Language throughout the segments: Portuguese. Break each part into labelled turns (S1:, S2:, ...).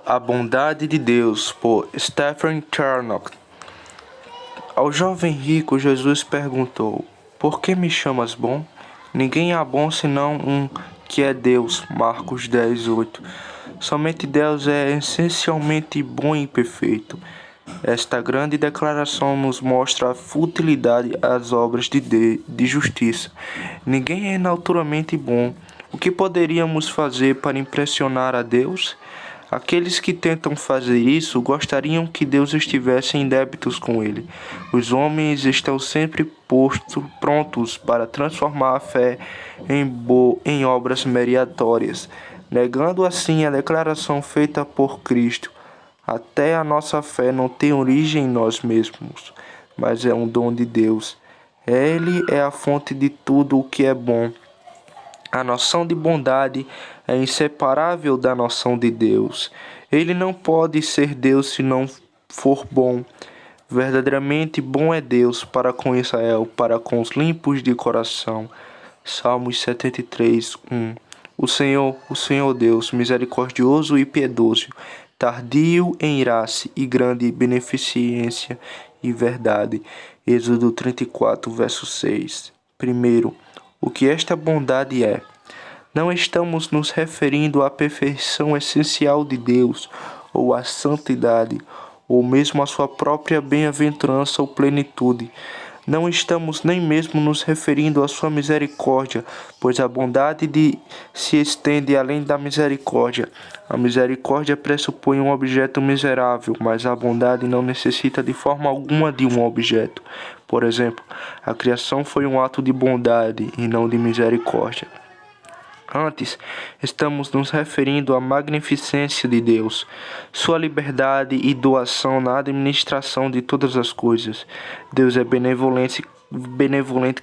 S1: A Bondade de Deus, por Stephen Charnock. Ao jovem rico, Jesus perguntou: Por que me chamas bom? Ninguém há bom senão um, que é Deus. Marcos 10:8. Somente Deus é essencialmente bom e perfeito. Esta grande declaração nos mostra a futilidade das obras de justiça. Ninguém é naturalmente bom. O que poderíamos fazer para impressionar a Deus? Aqueles que tentam fazer isso gostariam que Deus estivesse em débitos com ele. Os homens estão sempre prontos para transformar a fé em obras meritórias, negando assim a declaração feita por Cristo. Até a nossa fé não tem origem em nós mesmos, mas é um dom de Deus. Ele é a fonte de tudo o que é bom. A noção de bondade é inseparável da noção de Deus. Ele não pode ser Deus se não for bom. Verdadeiramente bom é Deus para com Israel, para com os limpos de coração. Salmos 73:1. O Senhor Deus, misericordioso e piedoso, tardio em irar-se e grande em beneficência e verdade. Êxodo 34:6. Primeiro, o que esta bondade é? Não estamos nos referindo à perfeição essencial de Deus, ou à santidade, ou mesmo à sua própria bem-aventurança ou plenitude. Não estamos nem mesmo nos referindo à sua misericórdia, pois a bondade se estende além da misericórdia. A misericórdia pressupõe um objeto miserável, mas a bondade não necessita de forma alguma de um objeto. Por exemplo, a criação foi um ato de bondade e não de misericórdia. Antes, estamos nos referindo à magnificência de Deus, sua liberdade e doação na administração de todas as coisas. Deus é benevolente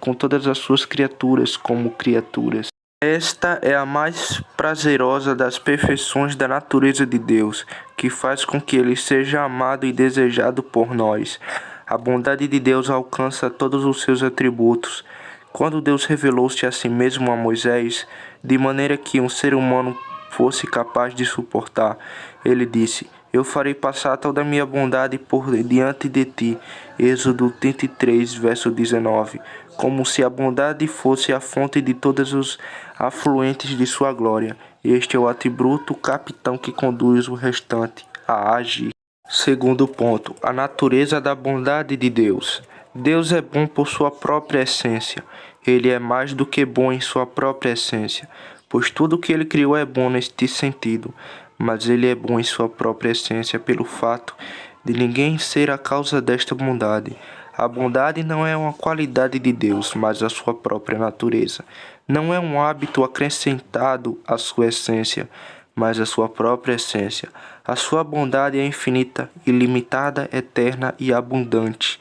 S1: com todas as suas criaturas como criaturas. Esta é a mais prazerosa das perfeições da natureza de Deus, que faz com que Ele seja amado e desejado por nós. A bondade de Deus alcança todos os seus atributos. Quando Deus revelou-se a si mesmo a Moisés, de maneira que um ser humano fosse capaz de suportar, ele disse: Eu farei passar toda a minha bondade por diante de ti. Êxodo 33:19. Como se a bondade fosse a fonte de todos os afluentes de sua glória. Este é o atributo capitão que conduz o restante a agir. Segundo ponto, a natureza da bondade de Deus. Deus é bom por sua própria essência. Ele é mais do que bom em sua própria essência, pois tudo o que ele criou é bom neste sentido, mas ele é bom em sua própria essência pelo fato de ninguém ser a causa desta bondade. A bondade não é uma qualidade de Deus, mas a sua própria natureza. Não é um hábito acrescentado à sua essência, mas a sua própria essência. A sua bondade é infinita, ilimitada, eterna e abundante.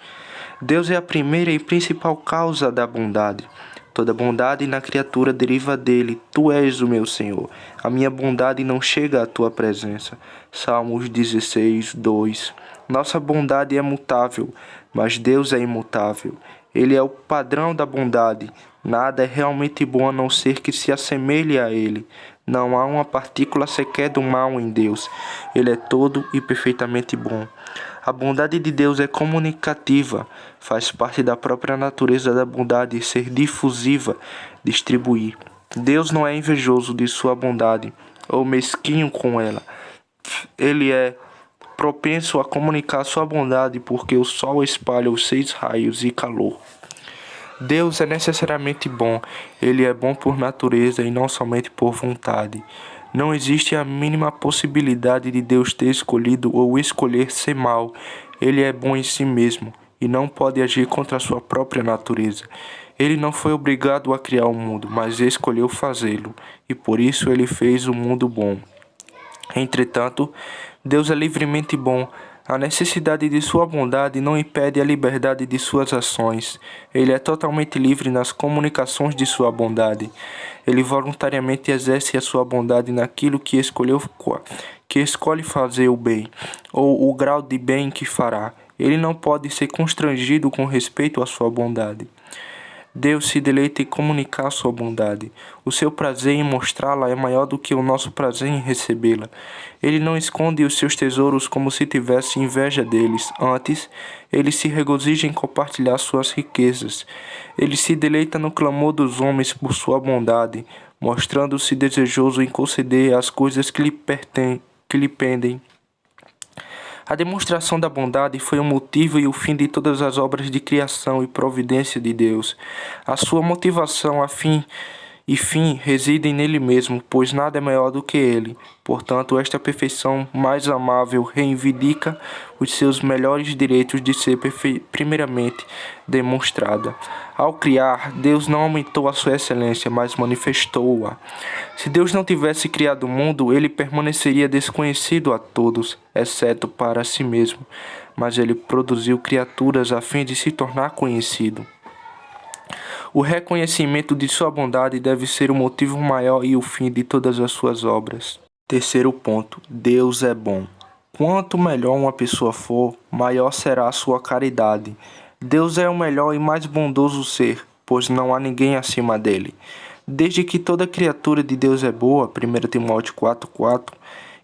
S1: Deus é a primeira e principal causa da bondade. Toda bondade na criatura deriva dele. Tu és o meu Senhor. A minha bondade não chega à tua presença. Salmos 16:2. Nossa bondade é mutável, mas Deus é imutável. Ele é o padrão da bondade. Nada é realmente bom a não ser que se assemelhe a ele. Não há uma partícula sequer do mal em Deus. Ele é todo e perfeitamente bom. A bondade de Deus é comunicativa, faz parte da própria natureza da bondade ser difusiva, distribuir. Deus não é invejoso de sua bondade ou mesquinho com ela. Ele é propenso a comunicar sua bondade porque o sol espalha os 6 raios e calor. Deus é necessariamente bom. Ele é bom por natureza e não somente por vontade. Não existe a mínima possibilidade de Deus ter escolhido ou escolher ser mal. Ele é bom em si mesmo e não pode agir contra a sua própria natureza. Ele não foi obrigado a criar o mundo, mas escolheu fazê-lo, e por isso ele fez o mundo bom. Entretanto, Deus é livremente bom. A necessidade de sua bondade não impede a liberdade de suas ações. Ele é totalmente livre nas comunicações de sua bondade. Ele voluntariamente exerce a sua bondade naquilo que escolhe fazer o bem, ou o grau de bem que fará. Ele não pode ser constrangido com respeito à sua bondade. Deus se deleita em comunicar sua bondade. O seu prazer em mostrá-la é maior do que o nosso prazer em recebê-la. Ele não esconde os seus tesouros como se tivesse inveja deles. Antes, ele se regozija em compartilhar suas riquezas. Ele se deleita no clamor dos homens por sua bondade, mostrando-se desejoso em conceder as coisas que lhe pendem. A demonstração da bondade foi o motivo e o fim de todas as obras de criação e providência de Deus. A sua motivação, fim residem nele mesmo, pois nada é maior do que ele. Portanto, esta perfeição mais amável reivindica os seus melhores direitos de ser primeiramente demonstrada. Ao criar, Deus não aumentou a sua excelência, mas manifestou-a. Se Deus não tivesse criado o mundo, ele permaneceria desconhecido a todos, exceto para si mesmo. Mas ele produziu criaturas a fim de se tornar conhecido. O reconhecimento de sua bondade deve ser o motivo maior e o fim de todas as suas obras. Terceiro ponto, Deus é bom. Quanto melhor uma pessoa for, maior será a sua caridade. Deus é o melhor e mais bondoso ser, pois não há ninguém acima dele. Desde que toda criatura de Deus é boa, 1 Timóteo 4,4,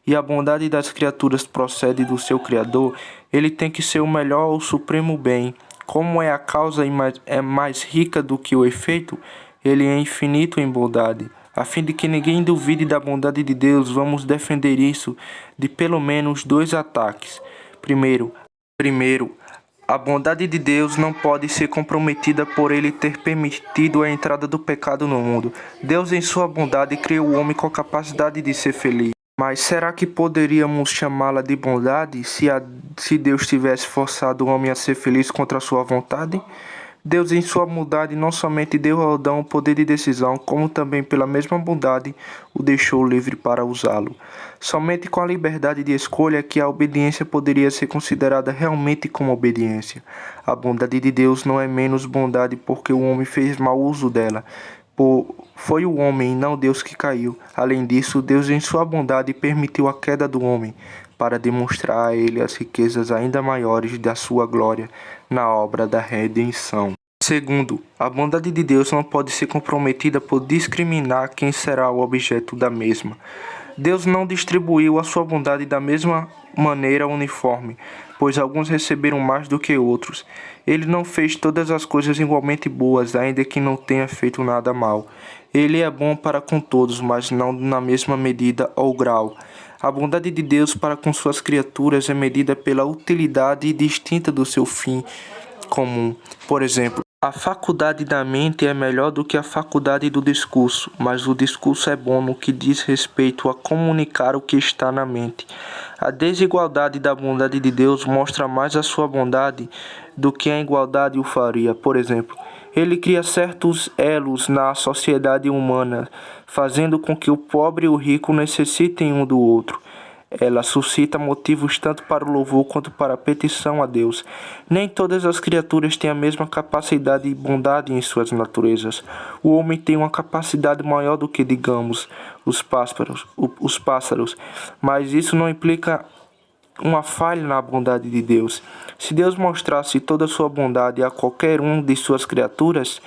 S1: e a bondade das criaturas procede do seu Criador, ele tem que ser o melhor ou supremo bem. Como é a causa é mais rica do que o efeito, ele é infinito em bondade. A fim de que ninguém duvide da bondade de Deus, vamos defender isso de pelo menos 2 ataques. Primeiro, a bondade de Deus não pode ser comprometida por ele ter permitido a entrada do pecado no mundo. Deus, em sua bondade, criou o homem com a capacidade de ser feliz. Mas será que poderíamos chamá-la de bondade se Deus tivesse forçado o homem a ser feliz contra a sua vontade? Deus, em sua bondade, não somente deu a Adão o poder de decisão, como também, pela mesma bondade, o deixou livre para usá-lo. Somente com a liberdade de escolha é que a obediência poderia ser considerada realmente como obediência. A bondade de Deus não é menos bondade porque o homem fez mau uso dela. Foi o homem, não Deus, que caiu. Além disso, Deus, em sua bondade, permitiu a queda do homem, para demonstrar a ele as riquezas ainda maiores da sua glória na obra da redenção. Segundo, a bondade de Deus não pode ser comprometida por discriminar quem será o objeto da mesma. Deus não distribuiu a sua bondade da mesma maneira uniforme, pois alguns receberam mais do que outros. Ele não fez todas as coisas igualmente boas, ainda que não tenha feito nada mal. Ele é bom para com todos, mas não na mesma medida ou grau. A bondade de Deus para com suas criaturas é medida pela utilidade distinta do seu fim comum. Por exemplo, a faculdade da mente é melhor do que a faculdade do discurso, mas o discurso é bom no que diz respeito a comunicar o que está na mente. A desigualdade da bondade de Deus mostra mais a sua bondade do que a igualdade o faria. Por exemplo, ele cria certos elos na sociedade humana, fazendo com que o pobre e o rico necessitem um do outro. Ela suscita motivos tanto para o louvor quanto para a petição a Deus. Nem todas as criaturas têm a mesma capacidade e bondade em suas naturezas. O homem tem uma capacidade maior do que, digamos, os pássaros, mas isso não implica uma falha na bondade de Deus. Se Deus mostrasse toda a sua bondade a qualquer um de suas criaturas,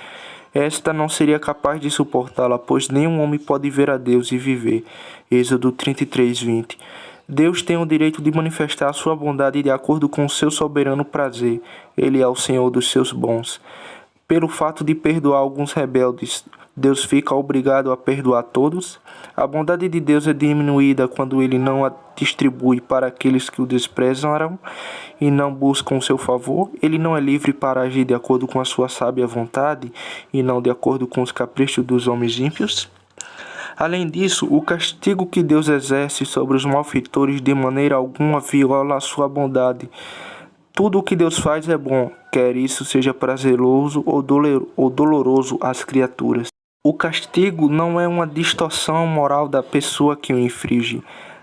S1: esta não seria capaz de suportá-la, pois nenhum homem pode ver a Deus e viver. Êxodo 33:20. Deus tem o direito de manifestar a sua bondade de acordo com o seu soberano prazer. Ele é o Senhor dos seus bons. Pelo fato de perdoar alguns rebeldes, Deus fica obrigado a perdoar todos? A bondade de Deus é diminuída quando ele não a distribui para aqueles que o desprezam e não buscam o seu favor? Ele não é livre para agir de acordo com a sua sábia vontade e não de acordo com os caprichos dos homens ímpios? Além disso, o castigo que Deus exerce sobre os malfeitores de maneira alguma viola a sua bondade. Tudo o que Deus faz é bom, quer isso seja prazeroso ou doloroso às criaturas. O castigo não é uma distorção moral da pessoa que o inflige.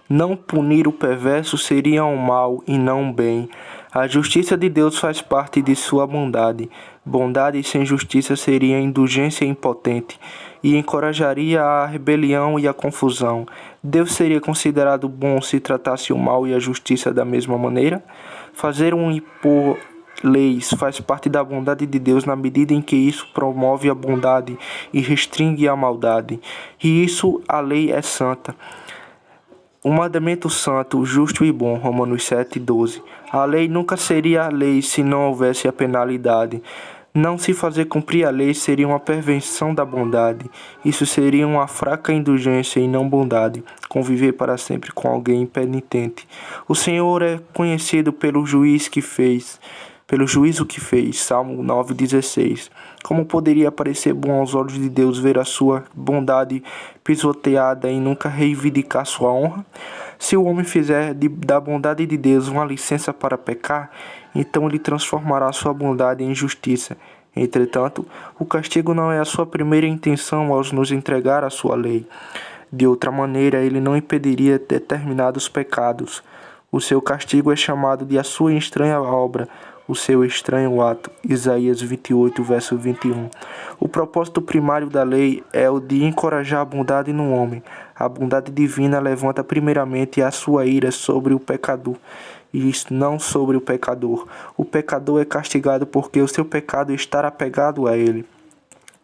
S1: Não punir o perverso seria um mal e não um bem. A justiça de Deus faz parte de sua bondade. Bondade sem justiça seria indulgência impotente e encorajaria a rebelião e a confusão. Deus seria considerado bom se tratasse o mal e a justiça da mesma maneira? Fazer um impor leis faz parte da bondade de Deus na medida em que isso promove a bondade e restringe a maldade. E isso a lei é santa. Um mandamento santo, justo e bom, Romanos 7:12. A lei nunca seria lei se não houvesse a penalidade. Não se fazer cumprir a lei seria uma perversão da bondade. Isso seria uma fraca indulgência e não bondade, conviver para sempre com alguém impenitente. O Senhor é conhecido pelo juízo que fez, Salmo 9:16. Como poderia parecer bom aos olhos de Deus ver a sua bondade pisoteada e nunca reivindicar sua honra? Se o homem fizer da bondade de Deus uma licença para pecar, então ele transformará sua bondade em justiça. Entretanto, o castigo não é a sua primeira intenção ao nos entregar a sua lei. De outra maneira, ele não impediria determinados pecados. O seu castigo é chamado de a sua estranha obra, o seu estranho ato. Isaías 28, verso 21. O propósito primário da lei é o de encorajar a bondade no homem. A bondade divina levanta primeiramente a sua ira sobre o pecador, e não sobre o pecador. O pecador é castigado porque o seu pecado está apegado a ele.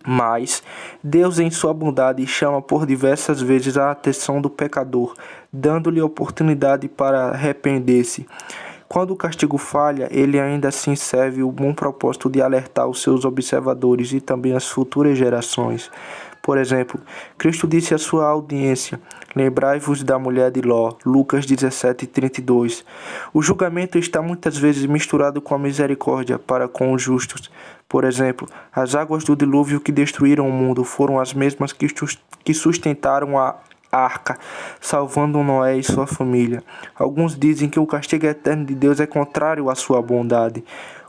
S1: Mas Deus, em sua bondade, chama por diversas vezes a atenção do pecador, dando-lhe oportunidade para arrepender-se. Quando o castigo falha, ele ainda assim serve o bom propósito de alertar os seus observadores e também as futuras gerações. Por exemplo, Cristo disse à sua audiência: lembrai-vos da mulher de Ló, Lucas 17:32. O julgamento está muitas vezes misturado com a misericórdia para com os justos. Por exemplo, as águas do dilúvio que destruíram o mundo foram as mesmas que sustentaram a arca, salvando Noé e sua família. Alguns dizem que o castigo eterno de Deus é contrário à sua bondade.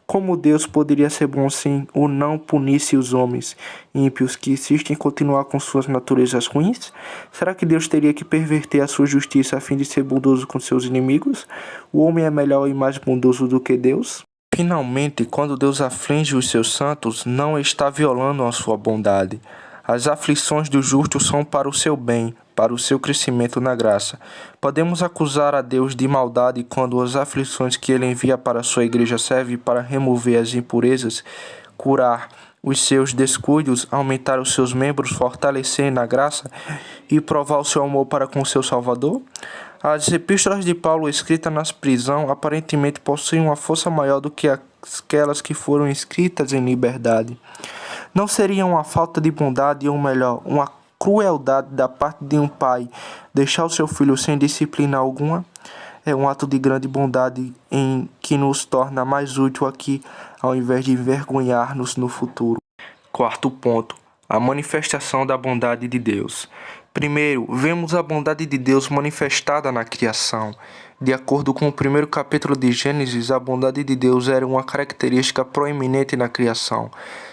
S1: Como Deus poderia ser bom se o não punisse os homens ímpios que insistem em continuar com suas naturezas ruins? Será que Deus teria que perverter a sua justiça a fim de ser bondoso com seus inimigos? O homem é melhor e mais bondoso do que Deus? Finalmente, quando Deus aflige os seus santos, não está violando a sua bondade. As aflições do justo são para o seu bem, para o seu crescimento na graça. Podemos acusar a Deus de maldade quando as aflições que ele envia para a sua igreja servem para remover as impurezas, curar os seus descuidos, aumentar os seus membros, fortalecer na graça e provar o seu amor para com o seu Salvador? As epístolas de Paulo escritas na prisão aparentemente possuem uma força maior do que aquelas que foram escritas em liberdade. Não seria uma falta de bondade, ou melhor, uma crueldade da parte de um pai deixar o seu filho sem disciplina alguma? É um ato de grande bondade em que nos torna mais útil aqui, ao invés de envergonhar-nos no futuro. Quarto ponto: a manifestação da bondade de Deus. Primeiro, vemos a bondade de Deus manifestada na criação. De acordo com o primeiro capítulo de Gênesis, a bondade de Deus era uma característica proeminente na criação,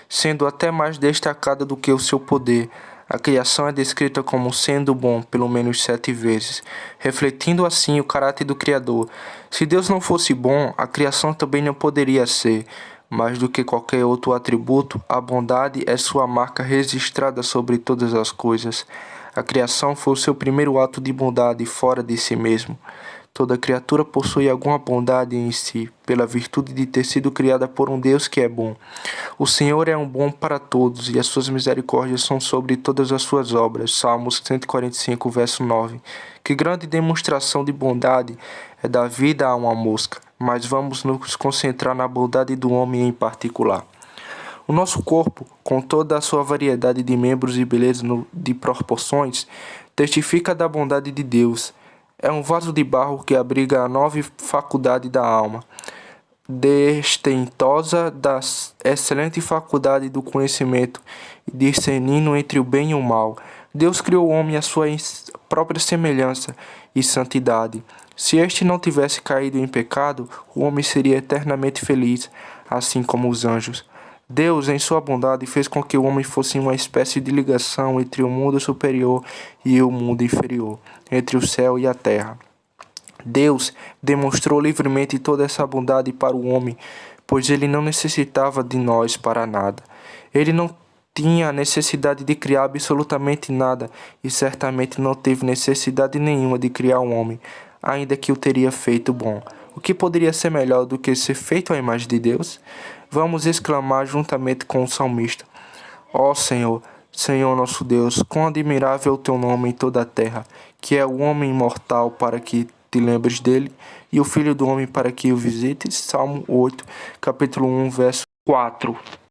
S1: sendo até mais destacada do que o seu poder. A criação é descrita como sendo bom pelo menos 7 vezes, refletindo assim o caráter do Criador. Se Deus não fosse bom, a criação também não poderia ser. Mais do que qualquer outro atributo, a bondade é sua marca registrada sobre todas as coisas. A criação foi o seu primeiro ato de bondade fora de si mesmo. Toda criatura possui alguma bondade em si, pela virtude de ter sido criada por um Deus que é bom. O Senhor é um bom para todos, e as suas misericórdias são sobre todas as suas obras. Salmos 145, verso 9. Que grande demonstração de bondade é dar vida a uma mosca, mas vamos nos concentrar na bondade do homem em particular. O nosso corpo, com toda a sua variedade de membros e beleza de proporções, testifica da bondade de Deus. É um vaso de barro que abriga a 9 faculdades da alma, destentosa da excelente faculdade do conhecimento, discernindo entre o bem e o mal. Deus criou o homem à sua própria semelhança e santidade. Se este não tivesse caído em pecado, o homem seria eternamente feliz, assim como os anjos. Deus, em sua bondade, fez com que o homem fosse uma espécie de ligação entre o mundo superior e o mundo inferior, entre o céu e a terra. Deus demonstrou livremente toda essa bondade para o homem, pois ele não necessitava de nós para nada. Ele não tinha necessidade de criar absolutamente nada e certamente não teve necessidade nenhuma de criar um homem, ainda que o teria feito bom. O que poderia ser melhor do que ser feito à imagem de Deus? Vamos exclamar juntamente com o salmista: Ó Senhor, Senhor nosso Deus, quão admirável é o teu nome em toda a terra, que é o homem imortal para que te lembres dele, e o filho do homem para que o visites. Salmo 8, capítulo 1, verso 4.